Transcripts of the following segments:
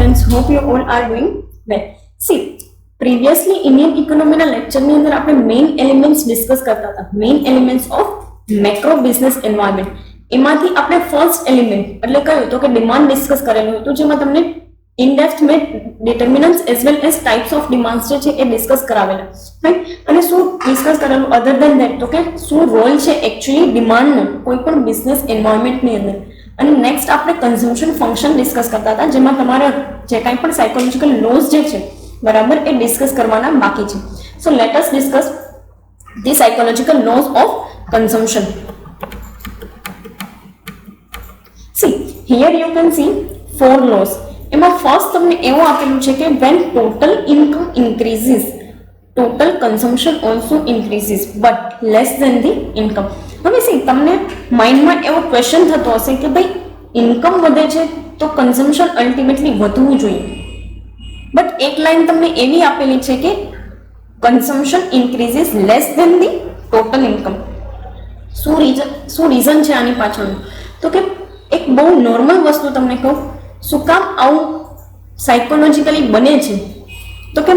students, hope you all are doing well. See, previously Indian economy ના lecture ની અંદર આપણે મેઇન એલિમેન્ટ્સ ડિસ્કસ કરતા હતા. Main elements of macro business environment. એમાંથી આપણે ફર્સ્ટ એલિમેન્ટ એટલે કયું તો કે ડિમાન્ડ ડિસ્કસ કરેલું હતું, જેમાં તમને ઇન ડેપ્થ મેં determinants as well as types of demands જે છે એ ડિસ્કસ કરાવેલા, રાઈટ. અને શું ડિસ્કસ કરેલું અધર દેન ધેટ તો કે શું રોલ છે એકચ્યુઅલી ડિમાન્ડનો કોઈ પણ બિઝનેસ એન્વાયરમેન્ટની અંદર. અને નેક્સ્ટ આપણે કન્ઝમ્પશન ફંક્શન ડિસ્કસ કરતા હતા, જેમાં તમારે જે કાંઈ પણ સાયકોલોજીકલ લોઝ જે છે બરાબર એ ડિસ્કસ કરવાના બાકી છે. So let us discuss the psychological laws of consumption. See here you can see 4 laws. એમાં ફર્સ્ટ તમને એવું આપેલું છે કે when total income increases total consumption also increases but less than the income. હવે સી તમને માઇન્ડમાં એવો ક્વેશ્ચન થતો હશે કે ભાઈ ઇન્કમ વધે છે તો કન્ઝમ્પશન અલ્ટિમેટલી વધવું જોઈએ, બટ એક લાઈન તમને એવી આપેલી છે કે consumption increases less than the total income. શું રીઝન છે આની પાછળનું? તો કે એક બહુ નોર્મલ વસ્તુ તમને કહું, શું કામ આવું સાયકોલોજીકલી બને છે? તો કે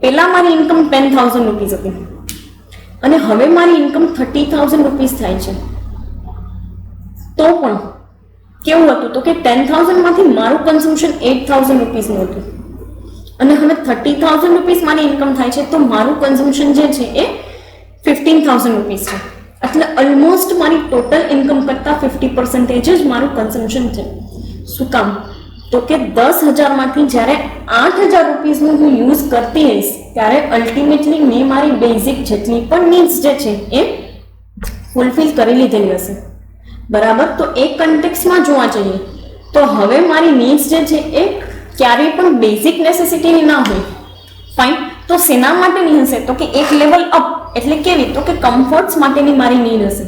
પહેલા મારી ઇન્કમ 10,000 રૂપીઝ હતી અને હવે મારી ઇન્કમ 30,000 રૂપીઝ થાય છે, તો પણ કેવું હતું તો કે 10,000 માંથી મારું કન્ઝમ્પશન 8,000 રૂપીઝનું હતું અને હવે 30,000 રૂપીઝ મારી ઇન્કમ થાય છે તો મારું કન્ઝમ્પશન જે છે એ 15,000 રૂપીઝ છે. એટલે ઓલમોસ્ટ મારી ટોટલ ઇન્કમ કરતાં 50% જ મારું કન્ઝમ્પશન છે. શું કામ? તો કે 10,000 માંથી જ્યારે 8,000 રૂપીઝનું હું યુઝ કરતી રહીશ ત્યારે અલ્ટિમેટલી મેં મારી બેઝિક જેટલી પણ નીડ્સ જે છે એ ફૂલફિલ કરી લીધેલી હશે, બરાબર. તો એ કન્ટેક્સમાં જોવા જઈએ તો હવે મારી નીડ્સ જે છે એ ક્યારેય પણ બેઝિક નેસેસિટીની ના હોય, ફાઇન. તો શેના માટેની હશે? તો કે એક લેવલ અપ એટલે કેવી? તો કે કમ્ફર્ટ્સ માટેની મારી નીડ હશે.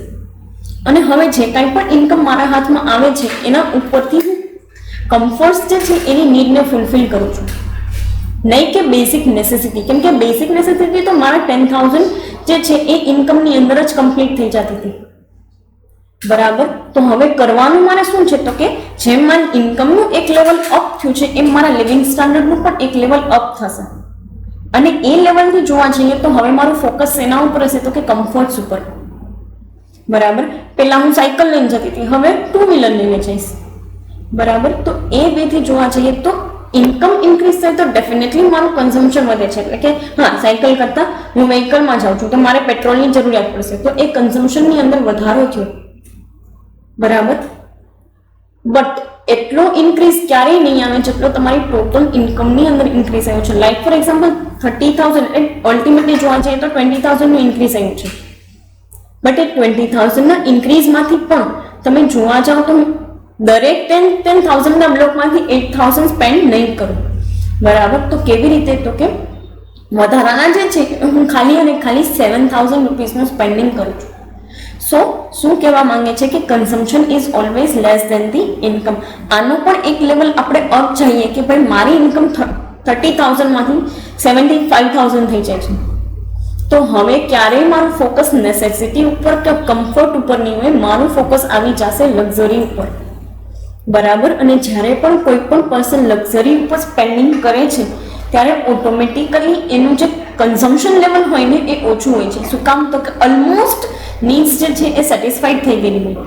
અને હવે જે કાંઈ પણ ઇન્કમ મારા હાથમાં આવે છે એના ઉપરથી હું કમ્ફર્ટ્સ જે છે એની નીડને ફૂલફિલ કરું છું, નહીં કે બેઝિક નેસેસિટી. કેમ કે બેઝિક નેસેસિટી તો મારા 10,000 જે છે એ ઇન્કમની અંદર જ કમ્પ્લીટ થઈ જતી હતી, બરાબર. તો હવે કરવાનું મારે શું છે? તો કે જેમ મારી ઇન્કમનું એક લેવલ અપ થયું છે એમ મારા લિવિંગ સ્ટાન્ડર્ડનું પણ એક લેવલ અપ થશે. અને એ લેવલથી જોવા જઈએ તો હવે મારું ફોકસ એના ઉપર હશે તો કે કમ્ફર્ટ્સ ઉપર, બરાબર. પહેલા હું સાયકલ લઈને જતી હતી, હવે 2 વ્હીલર લઈને જઈશ, બરાબર. તો એ બેથી જોવા જઈએ તો ઇન્કમ ઇન્ક્રીઝ થાય તો ડેફિનેટલી મારું કન્ઝમ્પશન વધે છે. એટલે કે હા, સાયકલ કરતાં હું વ્હીકલમાં જાઉં છું તો મારે પેટ્રોલની જરૂરિયાત પડશે, તો એ કન્ઝમ્પશનની અંદર વધારો થયો, બરાબર. બટ એટલો ઇન્ક્રીઝ ક્યારેય નહીં આવે જેટલો તમારી ટોટલ ઇન્કમની અંદર ઇન્ક્રીઝ આવ્યો છે. લાઈક ફોર એક્ઝામ્પલ 30,000 અલ્ટિમેટલી જોવા જઈએ તો 20,000 નું ઇન્ક્રીઝ આવ્યું છે, બટ એ 20,000 ના ઇન્ક્રીઝમાંથી પણ તમે જોવા જાઓ તો દરેક 10,000 ના બ્લોકમાંથી 8,000 સ્પેન્ડ નહીં કરો, બરાબર. તો કેવી રીતે? તો કે વધારાના જે છે હું ખાલી અને ખાલી 7,000 રૂપીઝનું સ્પેન્ડિંગ કરું છું. સો શું કહેવા માંગે છે કે consumption is always less than the income. આનો પણ એક લેવલ આપણે અપ જઈએ કે ભાઈ મારી ઇન્કમ 30,000 માંથી 75,000 થઈ જાય છે, તો હવે ક્યારેય મારું ફોકસ નેસેસિટી ઉપર કે કમ્ફર્ટ ઉપર નહીં હોય, મારું ફોકસ આવી જશે લક્ઝરી ઉપર, બરાબર. અને જ્યારે પણ કોઈ પણ પર્સન લક્ઝરી ઉપર સ્પેન્ડિંગ કરે છે ત્યારે ઓટોમેટિકલી એનું જે કન્ઝમ્પશન લેવલ હોય ને એ ઓછું હોય છે. શું કામ? તો કે ઓલમોસ્ટ નીડ્સ જે છે એ સેટિસ્ફાઈડ થઈ ગયેલી હોય,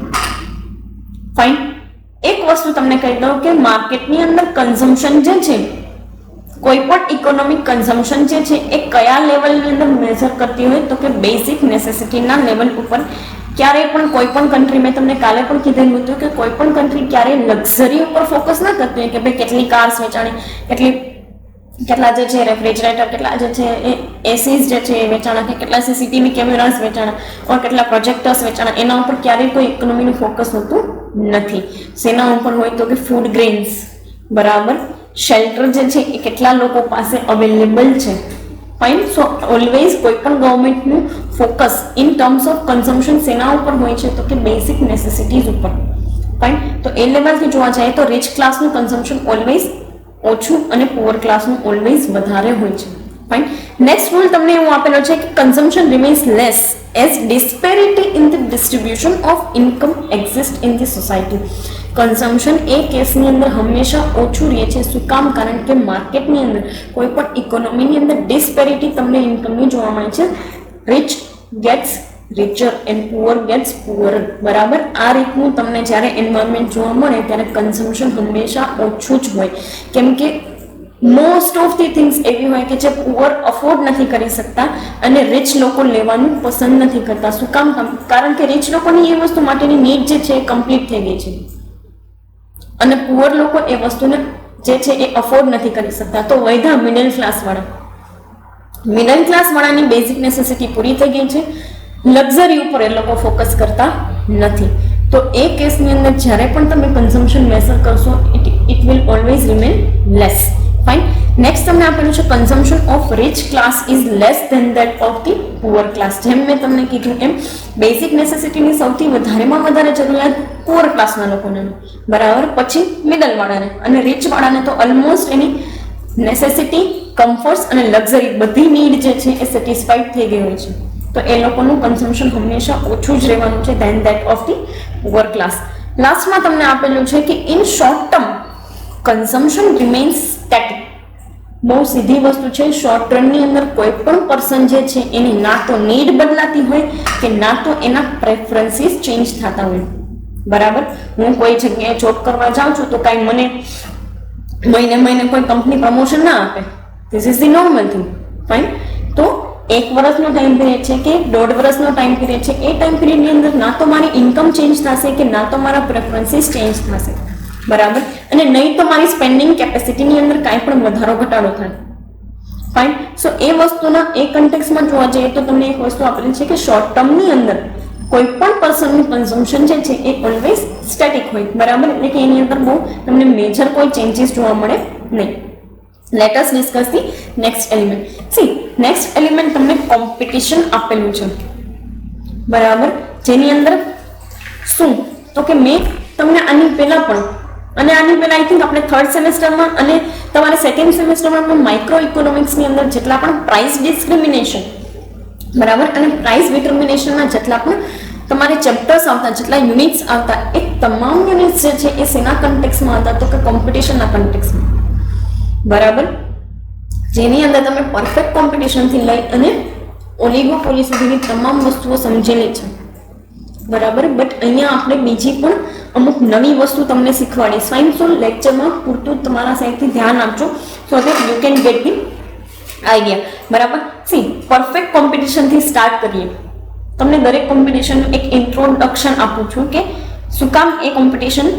ફાઇન. એક વસ્તુ તમને કહી દઉં કે માર્કેટની અંદર કન્ઝમ્પશન જે છે, કોઈ પણ ઇકોનોમિક કન્ઝમ્પશન જે છે એ કયા લેવલની અંદર મેઝર કરતી હોય તો કે બેઝિક નેસેસિટીના લેવલ ઉપર. ક્યારેય પણ કોઈ પણ કન્ટ્રી, મેં તમને કાલે પણ કીધેલું હતું કે કોઈ પણ કન્ટ્રી ક્યારેય લક્ઝરી ઉપર ફોકસ ના કરતી હોય કે ભાઈ કેટલી કાર્સ વેચાણી, કેટલા જે છે રેફ્રિજરેટર, કેટલા જે છે એ એસીઝ જે છે એ વેચાણા, કે કેટલા સીસીટીવી કેમેરાસ વેચાણા, ઓર કેટલા પ્રોજેક્ટર્સ વેચાણા. એના ઉપર ક્યારેય કોઈ ઇકોનોમીનું ફોકસ હોતું નથી. શેના ઉપર હોય તો કે ફૂડ ગ્રેન્સ, બરાબર. શેલ્ટર જે છે એ કેટલા લોકો પાસે અવેલેબલ છે, ફાઇન. સો ઓલવેઝ કોઈ પણ ગવર્મેન્ટનું focus in terms of consumption શેના ઉપર હોય છે તો કે બેઝિક નેસેસિટીઝ ઉપર, ફાઇન. તો એ લેવલથી જોવા જાય તો રિચ ક્લાસનું કન્ઝમ્પશન ઓલવેઝ ઓછું અને પુઅર ક્લાસનું ઓલવેઝ વધારે હોય છે, ફાઇન. નેક્સ્ટ રૂલ તમને એવું આપેલો છે કે consumption remains less as disparity in the distribution of income exist in the society. Consumption એ કેસની અંદર હંમેશા ઓછું રહે છે. શું કામ? કારણ કે માર્કેટની અંદર કોઈ પણ ઇકોનોમીની અંદર ડિસ્પેરિટી તમને ઇન્કમની જોવા મળે છે. Rich gets richer and poor gets poorer. બરાબર, આ રીતનું તમને જ્યારે એન્વાયરમેન્ટ જોવા મળે ત્યારે કન્ઝમ્પશન હંમેશા ઓછું જ હોય. કેમ કે મોસ્ટ ઓફ ધી થિંગ્સ એવી હોય કે જે પુઅર અફોર્ડ નથી કરી શકતા અને રિચ લોકો લેવાનું પસંદ નથી કરતા. શું કામ? કારણ કે રિચ લોકોની એ વસ્તુ માટેની નીડ જે છે એ કમ્પ્લીટ થઈ ગઈ છે અને પુઅર લોકો એ વસ્તુને જે છે એ અફોર્ડ નથી કરી શકતા. તો વૈધા મિડલ ક્લાસ વાળાની બેઝિક નેસેસિટી પૂરી થઈ ગઈ છે. લક્ઝરી ઉપર એ લોકો ફોકસ કરતા નથી. તો એ કેસની અંદર જ્યારે પણ તમે કન્ઝમ્પશન મેઝર કરશો it will always remain less. Fine. Next તમને આપેલું છે consumption of rich class is less than that of the poor class. જેમ મેં તમને કીધું એમ બેઝિક નેસેસિટીની સૌથી વધારેમાં વધારે જરૂરિયાત પુઅર ક્લાસના લોકોને, બરાબર, પછી મિડલ વાળાને અને રિચ વાળાને તો ઓલમોસ્ટ એની નેસેસિટી, કમ્ફર્ટ્સ અને લક્ઝરી બધી નીડ જે છે એ સેટિસ્ફાઈડ થઈ ગઈ હોય છે. તો એ લોકોનું કન્ઝમ્પશન હંમેશા ઓછું જ રહેવાનું છે than that of the poor class. લાસ્ટમાં તમને આપેલું છે કે in short term consumption remains static. બહુ સીધી વસ્તુ છે. શોર્ટ ટર્મની અંદર કોઈ પણ પર્સન જે છે એની ના તો નીડ બદલાતી હોય કે ના તો એના પ્રેફરન્સીસ ચેન્જ થતા હોય. બરાબર, હું કોઈ જગ્યાએ જોબ કરવા જાઉં છું તો કાંઈ મને મહિને કોઈ કંપની પ્રમોશન ના આપે. This is the normal thing. Fine. તો 1 વર્ષનો ટાઈમ પીરિયડ છે કે 1.5 વર્ષનો ટાઈમ પીરિયડ છે, એ ટાઈમ પીરિયડની અંદર ના તો મારી ઇન્કમ ચેન્જ થશે કે ના તો મારા પ્રેફરન્સીસ ચેન્જ થશે. બરાબર, અને નહીં તો મારી સ્પેન્ડિંગ કેપેસિટીની અંદર કાંઈ પણ વધારો ઘટાડો થાય. ફાઇન. સો એ વસ્તુના એ કન્ટેક્સમાં જોવા જઈએ તો તમને એક વસ્તુ આપેલી છે કે શોર્ટ ટર્મની અંદર કોઈ પણ પર્સનનું કન્ઝમ્પશન જે છે એ ઓલવેઝ સ્ટેટિક હોય. બરાબર, એટલે કે એની અંદર બહુ તમને મેજર કોઈ ચેન્જીસ જોવા મળે નહીં. Let us discuss the next element. See, next element તમને કોમ્પિટિશન આપેલું છે. બરાબર, જેની અંદર શું તો કે મેં તમને આની પહેલા પણ અને આની પહેલા આઈ થિંક આપણે 3rd સેમેસ્ટરમાં અને તમારે 2nd સેમેસ્ટરમાં માઇક્રો ઇકોનોમિક્સની અંદર જેટલા પણ પ્રાઇસ ડિસ્ક્રિમિનેશન, બરાબર, અને પ્રાઇસ ડિટર્મિનેશનના જેટલા પણ તમારે ચેપ્ટર્સ આવતા, જેટલા યુનિટ્સ આવતા, એ તમામ યુનિટ્સ જે છે એ શેના કન્ટેક્સમાં હતા તો કે કોમ્પિટિશનના કન્ટેક્સમાં. બરાબર, જેની અંદર તમે પરફેક્ટ કોમ્પિટિશનથી લઈ અને ઓલિગોપોલી સુધીની તમામ વસ્તુઓ સમજેલી છે. બરાબર, બટ અહીંયા આપણે બીજી પણ અમુક નવી વસ્તુ તમને શીખવાડીશ. ફાઇન. સો લેક્ચરમાં પૂરતું તમારા સાઈડથી ધ્યાન આપજો so that you can get the idea. બરાબર, સી પરફેક્ટ કોમ્પિટિશનથી સ્ટાર્ટ કરીએ. તમને દરેક કોમ્પિટિશનનું એક ઇન્ટ્રોડક્શન આપું છું કે શું કામ એ કોમ્પિટિશન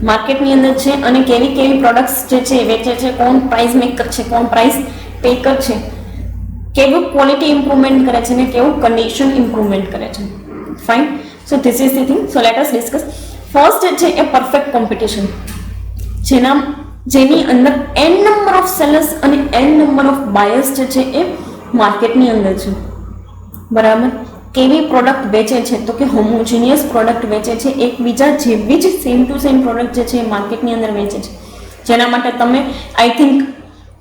માર્કેટની અંદર છે અને કેવી કેવી પ્રોડક્ટ્સ જે છે વેચે છે, કોણ પ્રાઇસ મેકર છે, કોણ પ્રાઇસ ટેકર છે, કેવું ક્વોલિટી ઇમ્પ્રુવમેન્ટ કરે છે અને કેવું કન્ડિશન ઇમ્પ્રુવમેન્ટ કરે છે. Fine. So this is the thing. So let us discuss. First જે છે એ પરફેક્ટ કોમ્પિટિશન, જેની અંદર n નંબર ઓફ સેલર્સ અને n નંબર ઓફ બાયર્સ જે છે એ માર્કેટની અંદર છે. બરાબર, કેવી પ્રોડક્ટ વેચે છે તો કે હોમોજીનિયસ પ્રોડક્ટ વેચે છે, એકબીજા જેવી જ સેમ ટુ સેમ પ્રોડક્ટ જે છે એ માર્કેટની અંદર વેચે છે. જેના માટે તમે I think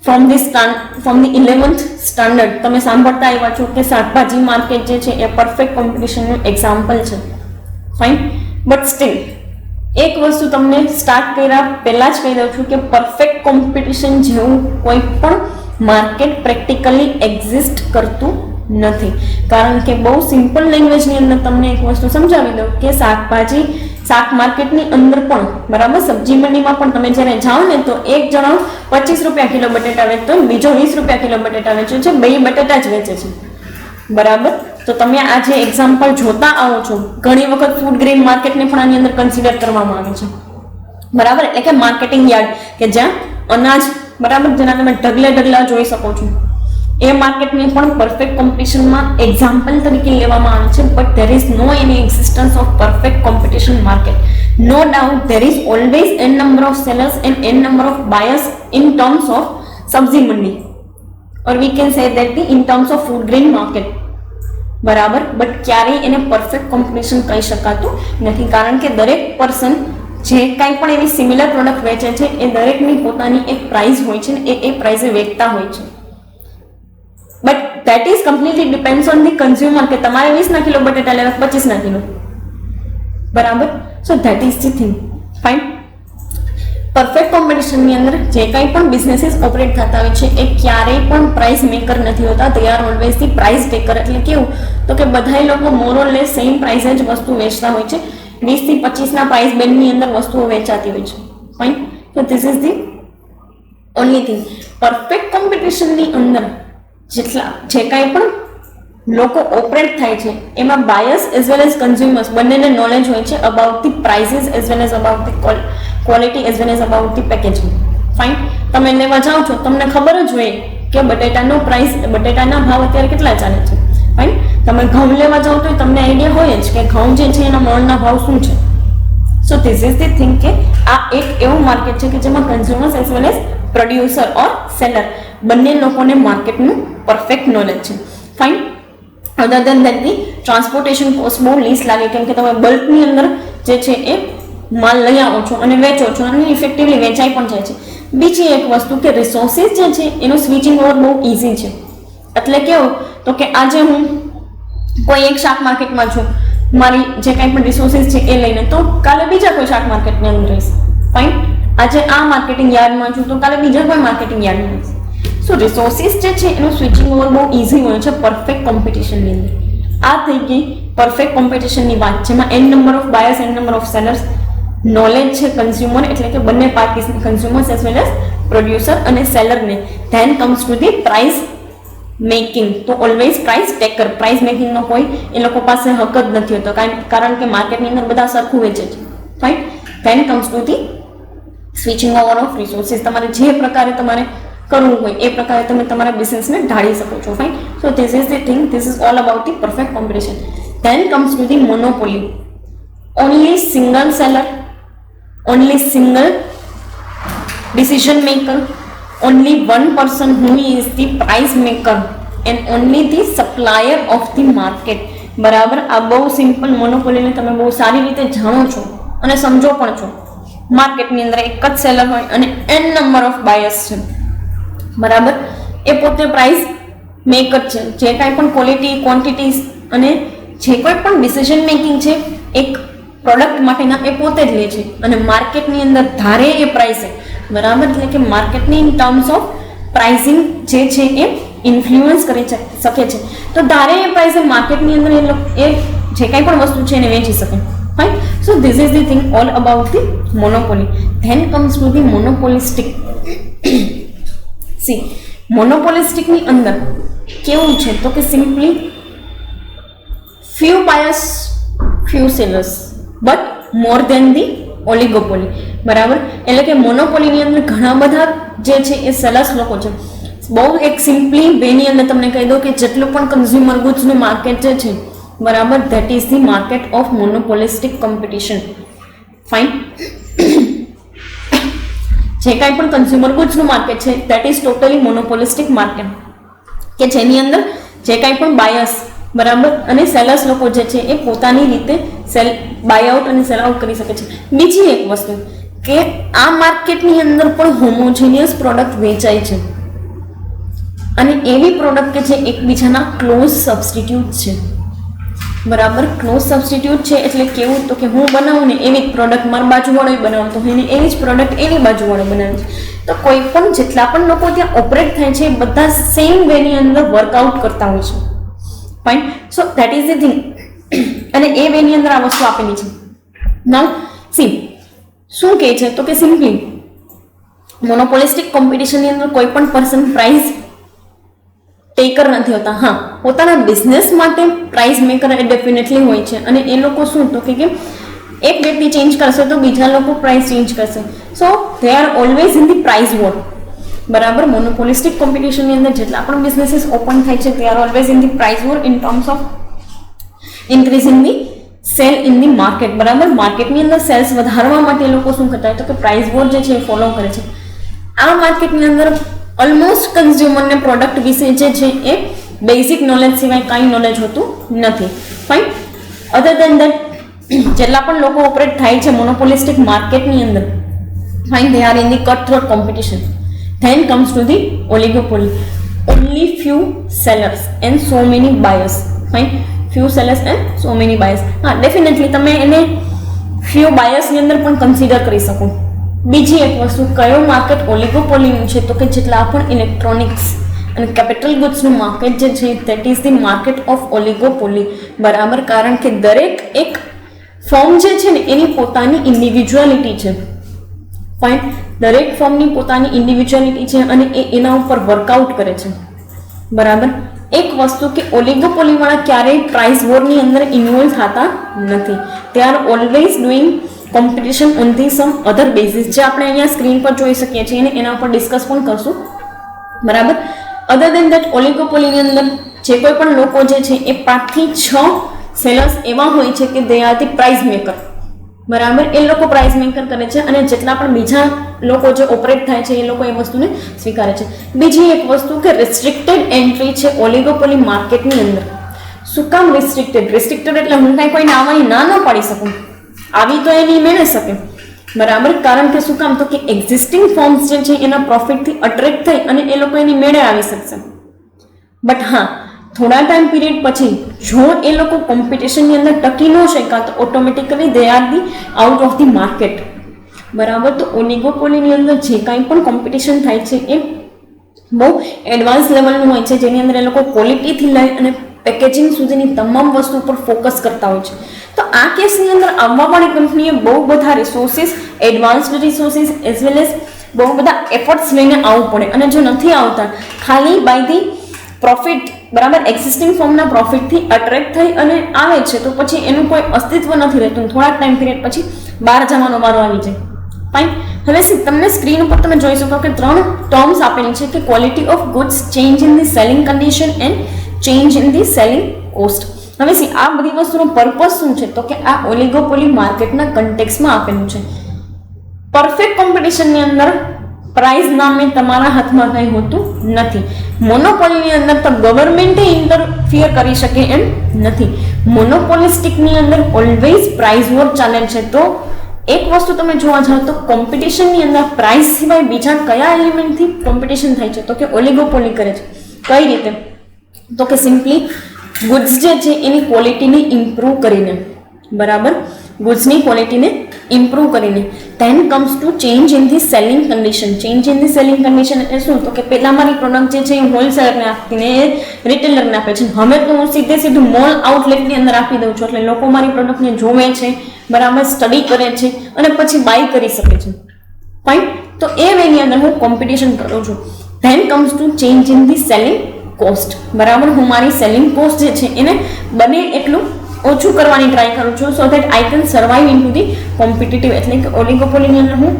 from the 11th standard તમે સાંભળતા આવ્યા છો કે શાકભાજી માર્કેટ જે છે એ પરફેક્ટ કોમ્પિટિશનનું એક્ઝામ્પલ છે. ફાઇન. બટ સ્ટીલ એક વસ્તુ તમને સ્ટાર્ટ કર્યા પહેલાં જ કહી દઉં છું કે પરફેક્ટ કોમ્પિટિશન જેવું કોઈ પણ માર્કેટ પ્રેક્ટિકલી એક્ઝિસ્ટ કરતું નથી. કારણ કે બહુ સિમ્પલ લેંગ્વેજની અંદર તમને એક વસ્તુ સમજાવી દઉં કે શાક માર્કેટની અંદર પણ, બરાબર, સબ્જી મંડીમાં પણ તમે જ્યારે જાઓ ને તો એક જણો 25 રૂપિયા કિલો બટેટા વેચતો હોય, બીજો 20 રૂપિયા કિલો બટેટા વેચે છે, બે બટેટા જ વેચે છે. બરાબર, તો તમે આ જે એક્ઝામ્પલ જોતા આવો છો, ઘણી વખત ફૂડ ગ્રેન માર્કેટને પણ આની અંદર કન્સિડર કરવામાં આવે છે. બરાબર, એટલે કે માર્કેટિંગ યાર્ડ કે જ્યાં અનાજ, બરાબર, જેના તમે ઢગલા જોઈ શકો છો, એ માર્કેટને પણ પરફેક્ટ કોમ્પિટિશનમાં એક્ઝામ્પલ તરીકે લેવામાં આવે છે. But there is no any existence of perfect competition market. No doubt there is always n number of sellers and n number of buyers in terms of sabzi mandi, or we can say that in terms of food grain market. બરાબર, but ક્યારેય એને perfect competition કહી શકાતું નથી. કારણ કે દરેક person જે કાંઈ પણ એવી સિમિલર પ્રોડક્ટ વેચે છે એ દરેકની પોતાની એક પ્રાઇસ હોય છે ને એ પ્રાઇસે વેચતા હોય છે. But that is completely depends on the consumer કે તમારે 20 કિલો બટેટા લેવા 25 કિલો. બરાબર, so that is the thing. Fine. Perfect કોમ્પિટિશનની અંદર જે કંઈ પણ બિઝનેસીસ ઓપરેટ થતા હોય છે એ ક્યારેય પણ પ્રાઇસ મેકર નથી હોતા, દે are always the price taker. એટલે કેવું તો કે બધા લોકો મોર ઓર લેસ સેમ પ્રાઇસે જ વસ્તુ વેચતા હોય છે. 20 થી 25 ના પ્રાઇસ બેન્ડની અંદર વસ્તુઓ વેચાતી હોય છે. ફાઇન. તો this is the only thing. Perfect કોમ્પિટિશનની અંદર જેટલા જે કાંઈ પણ લોકો ઓપરેટ થાય છે એમાં buyers as well as consumers બંનેને નોલેજ હોય છે about the prices as well as about the quality as well as about the packaging. Fine. તમે લેવા જાઓ છો તમને ખબર જ હોય કે બટેટાના ભાવ અત્યારે કેટલા ચાલે છે. ફાઇન. તમે ઘઉં લેવા જાઓ તો તમને આઈડિયા હોય જ કે ઘઉં જે છે એના મોલના ભાવ શું છે. So this is the thing કે આ એક એવું માર્કેટ છે કે જેમાં consumers as well as producer or seller બંને લોકોને માર્કેટનું પરફેક્ટ નોલેજ છે. Fine. Other than that the transportation cost બહુ લીસ લાગે કેમ કે તમે બલ્કની અંદર જે છે એ માલ લઈ આવો છો અને વેચો છો અને ઇફેક્ટિવલી વેચાઈ પણ જાય છે. બીજી એક વસ્તુ કે રિસોર્સિસ જે છે એનું સ્વિચિંગ ઓવર બહુ ઇઝી છે. એટલે કેવું તો કે આજે હું કોઈ એક શાક માર્કેટમાં છું, મારી જે કાંઈ પણ રિસોર્સિસ છે એ લઈને તો કાલે બીજા કોઈ શાક માર્કેટની અંદર રહીશ. ફાઇન. આજે આ માર્કેટિંગ યાર્ડમાં છું તો કાલે બીજા કોઈ માર્કેટિંગ યાર્ડમાં રહીશ. સો રિસોર્સિસ જે છે એનું સ્વિચિંગ ઓવર બહુ ઇઝી હોય છે પરફેક્ટ કોમ્પિટિશનની અંદર. આ થઈ ગઈ પરફેક્ટ કોમ્પિટિશનની વાત, જેમાં n number of buyers n number of sellers, knowledge છે કન્ઝ્યુમર એટલે કે બંને parties consumers as well as producer અને સેલરને. Then comes to the price making. તો ઓલવેઝ પ્રાઇસ ટેકર. પ્રાઇસ મેકિંગનો કોઈ એ લોકો પાસે હક જ નથી હોતો કારણ કે માર્કેટની અંદર બધા સરખું વેચે છે. Fine. Then comes to the switching over of resources. તમારે જે પ્રકારે તમારે કરવું હોય એ પ્રકારે તમે તમારા બિઝનેસને ઢાળી શકો છો. Fine. So this is the thing. This is all about the perfect competition. Then comes to the monopoly. Only single seller, only single decision maker, only one person who is the price maker and only the supplier of the market. બરાબર. આ બહુ simple મોનોપોલીને તમે બહુ સારી રીતે જાણો છો અને સમજો પણ છો. માર્કેટની અંદર એક જ સેલર હોય અને n નંબર ઓફ બાયર્સ છે. બરાબર. એ પોતે પ્રાઇસ મેકર છે. જે કાંઈ પણ ક્વોલિટી, ક્વોન્ટિટીઝ અને જે કોઈ પણ ડિસિઝન મેકિંગ છે એક પ્રોડક્ટ માટેના એ પોતે જ લે છે અને માર્કેટની અંદર ધારે એ પ્રાઇસે. બરાબર. એટલે કે માર્કેટની ઇન ટર્મ્સ ઓફ પ્રાઇસિંગ જે છે એ ઇન્ફ્લુઅન્સ કરી શકે છે. તો ધારે એ પ્રાઇસે માર્કેટની અંદર એ જે કાંઈ પણ વસ્તુ છે એને વેચી શકે. Fine. So this is the thing all about the monopoly. Then comes to the monopolistic. See મોનોપોલિસ્ટિકની અંદર કેવું છે તો કે simply few buyers, few sellers, but more than the oligopoly. બરાબર. એટલે કે મોનોપોલીની અંદર ઘણા બધા જે છે એ સેલર્સ લોકો છે. બહુ એક સિમ્પલી વેની અંદર તમને કહી દઉં કે જેટલું પણ કન્ઝ્યુમર ગુડ્સનું માર્કેટ જે છે, બરાબર, that is the market of monopolistic competition. Fine. જે કાંઈ પણ કન્ઝ્યુમર ગુડ્સનું માર્કેટ છે that is totally monopolistic market કે જેની અંદર જે કાંઈ પણ બાયર્સ, બરાબર, અને સેલર્સ લોકો જે છે એ પોતાની રીતે બાય આઉટ અને સેલ આઉટ કરી શકે છે. બીજી એક વસ્તુ કે આ માર્કેટની અંદર પણ હોમોજીનિયસ પ્રોડક્ટ વેચાય છે અને એવી પ્રોડક્ટ કે જે એકબીજાના ક્લોઝ સબસ્ટિટ્યુટ છે. બરાબર. ક્લોઝ સબસ્ટિટ્યુટ છે એટલે કેવું તો કે હું બનાવું ને એવી જ પ્રોડક્ટ મારા બાજુવાળો બનાવતો હોય ને એવી જ પ્રોડક્ટ એની બાજુવાળો બનાવે છે. તો કોઈ પણ જેટલા પણ લોકો ત્યાં ઓપરેટ થાય છે એ બધા સેમ વેની અંદર વર્કઆઉટ કરતા હોય છે. Fine. So that is the thing. અને એ વેની અંદર આ વસ્તુ આપેલી છે. નાઉ સી શું કહે છે તો કે સિમ્પલી મોનોપોલિસ્ટિક કોમ્પિટિશનની અંદર કોઈ પણ પર્સન પ્રાઇસ ટેકર નથી હોતા. હા, પોતાના બિઝનેસ માટે પ્રાઇસ મેકર એ ડેફિનેટલી હોય છે અને એ લોકો શું તો કે એક વ્યક્તિ ચેન્જ કરશે તો બીજા લોકો પ્રાઇસ ચેન્જ કરશે. So they are always in the price war. બરાબર. મોનોપોલિસ્ટિક કોમ્પિટિશનની અંદર જેટલા પણ બિઝનેસીસ ઓપન થાય છે દે are always in the price war in terms of increasing the cell in the market. બરાબર. માર્કેટની અંદર સેલ્સ વધારવા માટે એ લોકો શું કરતા હોય તો કે પ્રાઇસ વોર જે છે એ ફોલો કરે છે. આ માર્કેટની અંદર ઓલમોસ્ટ કન્ઝ્યુમરને પ્રોડક્ટ વિશે જે છે એ બેઝિક નોલેજ સિવાય કાંઈ નોલેજ હોતું નથી. ફાઇન. અધર દેન દેટ જેટલા પણ લોકો ઓપરેટ થાય છે મોનોપોલિસ્ટિક માર્કેટની અંદર, fine, they are in the cut throat competition. Then comes to the oligopoly. Only few sellers and so many buyers. Fine. Few sellers and so many buyers. હા, definitely તમે એને few buyers ની અંદર પણ consider કરી શકો. બીજી એક વસ્તુ, કયો માર્કેટ ઓલિગોપોલીનું છે? તો કે જેટલા પણ ઇલેક્ટ્રોનિક્સ અને કેપિટલ ગુડ્સનું માર્કેટ જે છે that is the market of oligopoly. બરાબર, કારણ કે દરેક એક ફર્મ જે છે ને એની પોતાની ઇન્ડિવિજ્યુઆલિટી છે. ફાઇન, દરેક ફર્મની પોતાની ઇન્ડિવિજ્યુઆલિટી છે અને એ એના ઉપર વર્કઆઉટ કરે છે. બરાબર, એક વસ્તુ કે ઓલિગોપોલી વાળા ક્યારેય પ્રાઇસ વોરની અંદર ઇન્વોલ્વ થતા નથી. They are always doing competition on the some other basis, જે આપણે અહીંયા સ્ક્રીન પર જોઈ શકીએ છીએ અને એના ઉપર ડિસ્કસ પણ કરશું. બરાબર, અધર દેન દેટ ઓલિગોપોલીની અંદર જે કોઈ પણ લોકો જે છે એ 5 થી 6 સેલર્સ એવા હોય છે કે they are the price maker. બરાબર, એ લોકો પ્રાઇઝ મેકર કરે છે અને જેટલા પણ બીજા લોકો જે ઓપરેટ થાય છે એ લોકો એ વસ્તુને સ્વીકારે છે. બીજી એક વસ્તુ કે રિસ્ટ્રિક્ટેડ એન્ટ્રી છે ઓલિગોપોલી માર્કેટની અંદર. શું કામ રિસ્ટ્રિક્ટેડ? રિસ્ટ્રિક્ટેડ એટલે હું કાંઈ કોઈને આવવાની ના પાડી શકું, આવી તો એની મેળવી શકે. બરાબર, કારણ કે શું કામ? તો કે એક્ઝિસ્ટિંગ ફોર્મ્સ જે છે એના પ્રોફિટથી અટ્રેક્ટ થઈ અને એ લોકો એની મેળે આવી શકશે. બટ હા, થોડા ટાઈમ પીરિયડ પછી જો એ લોકો કોમ્પિટિશનની અંદર ટકી ન શક્યા તો automatically they are the out of the market. બરાબર, તો ઓલિગોપોલીની અંદર જે કાંઈ પણ કોમ્પિટિશન થાય છે એ બહુ એડવાન્સ લેવલનું હોય છે, જેની અંદર એ લોકો ક્વોલિટીથી લઈ અને પેકેજિંગ સુધીની તમામ વસ્તુ પર ફોકસ કરતા હોય છે. તો આ કેસની અંદર આવવાવાળી કંપનીએ બહુ બધા resources, advanced resources as well as બહુ બધા એફર્ટ્સ લઈને આવવું પડે. અને જો નથી આવતા, ખાલી બાય ધી પ્રોફિટ, બરાબર, એક્ઝિસ્ટિંગ ફોર્મના પ્રોફિટથી અટ્રેક્ટ થઈ અને આવે છે તો પછી એનું કોઈ અસ્તિત્વ નથી રહેતું. થોડાક ટાઈમ પીરિયડ પછી બહાર જવાનો વારો આવી જાય. ફાઇન, હવે તમને સ્ક્રીન ઉપર તમે જોઈ શકો કે 3 ટર્મ્સ આપેલી છે કે quality of goods, change in the selling condition and change in the selling cost. હવે આ બધી વસ્તુનો પર્પઝ શું છે? તો કે આ ઓલિગોપોલી માર્કેટના કન્ટેક્સમાં આપેલું છે. પરફેક્ટ કોમ્પિટિશનની અંદર પ્રાઇસ નામે તમારા હાથમાં કંઈ હોતું નથી. મોનોપોલીની અંદર તો ગવર્મેન્ટે ઇન્ટરફિયર કરી શકે એમ નથી. મોનોપોલિસ્ટિકની અંદર ઓલવેઝ પ્રાઇસ વોર ચાલે છે. તો એક વસ્તુ તમે જોવા જાઓ તો કોમ્પિટિશનની અંદર પ્રાઇસ સિવાય બીજા કયા એલિમેન્ટથી કોમ્પિટિશન થાય છે? તો કે ઓલિગોપોલી કરે છે. કઈ રીતે? તો કે સિમ્પલી ગુડ્સ જે છે એની ક્વોલિટીને ઇમ્પ્રૂવ કરીને. બરાબર, ગુડ્સની ક્વોલિટીને ઇમ્પ્રૂવ કરીને. Then comes to change in the selling condition. Change in the selling condition એટલે શું? તો કે પહેલા મારી પ્રોડક્ટ જે છે એ હોલસેલરને આપીને રિટેલરને આપે છે. હવે તો હું સીધું મોલ આઉટલેટની અંદર આપી દઉં છું, એટલે લોકો મારી પ્રોડક્ટને જોવે છે, બરાબર, સ્ટડી કરે છે અને પછી બાય કરી શકે છે. ફાઇન, તો એ વેની અંદર હું કોમ્પિટિશન કરું છું. Then comes to change in the selling cost. બરાબર, હું મારી સેલિંગ કોસ્ટ જે છે એને બને એટલું ઓછું કરવાની ટ્રાય કરું છું so that I can survive in to the competitive. એટલે કે ઓલિગોપોલીની અંદર હું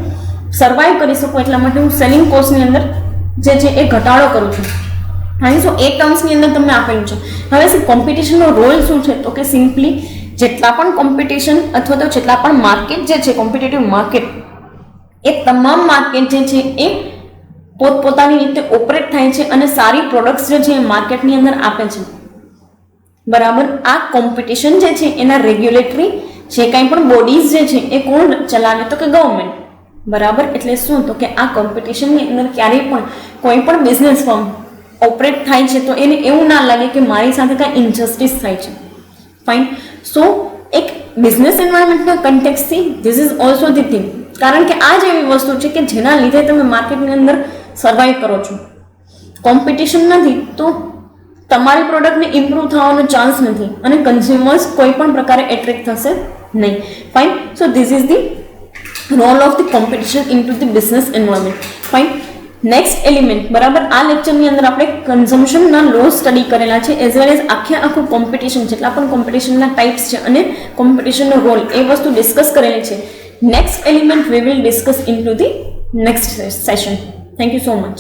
સર્વાઈવ કરી શકું એટલા માટે હું સેલિંગ કોસ્ટની અંદર જે છે એ ઘટાડો કરું છું. હા, સો એ ટર્મ્સની અંદર તમને આપેલું છે. હવે કોમ્પિટિશનનો રોલ શું છે? તો કે સિમ્પલી જેટલા પણ કોમ્પિટિશન અથવા તો જેટલા પણ માર્કેટ જે છે કોમ્પિટિટિવ માર્કેટ, એ તમામ માર્કેટ જે છે એ પોતપોતાની રીતે ઓપરેટ થાય છે અને સારી પ્રોડક્ટ્સ જે છે એ માર્કેટની અંદર આપે છે. બરાબર, આ કોમ્પિટિશન જે છે એના રેગ્યુલેટરી જે કાંઈ પણ બોડીઝ જે છે એ કોણ ચલાવે? તો કે ગવર્મેન્ટ. બરાબર, એટલે શું? તો કે આ કોમ્પિટિશનની અંદર ક્યારેય પણ કોઈ પણ બિઝનેસ ફર્મ ઓપરેટ થાય છે તો એને એવું ના લાગે કે મારી સાથે કાંઈ ઇનજસ્ટિસ થાય છે. ફાઇન, સો એક બિઝનેસ એન્વાયરમેન્ટના કન્ટેક્સથી this is also the thing. કારણ કે આ જ એવી વસ્તુ છે કે જેના લીધે તમે માર્કેટની અંદર સર્વાઈવ કરો છો. કોમ્પિટિશન નથી તો તમારી પ્રોડક્ટને ઇમ્પ્રૂવ થવાનો ચાન્સ નથી અને કન્ઝ્યુમર્સ કોઈ પણ પ્રકારે એટ્રેક્ટ થશે નહીં. Fine, so this is the role of the competition in to the business environment. Fine, next element. બરાબર, આ લેક્ચરની અંદર આપણે કન્ઝમ્પશનના લો સ્ટડી કરેલા છે એઝ વેલ એઝ આખું કોમ્પિટિશન, જેટલા પણ કોમ્પિટિશનના ટાઈપ્સ છે અને કોમ્પિટિશનનો રોલ એ વસ્તુ ડિસ્કસ કરેલી છે. Next element we will discuss in to the next session. Thank you so much.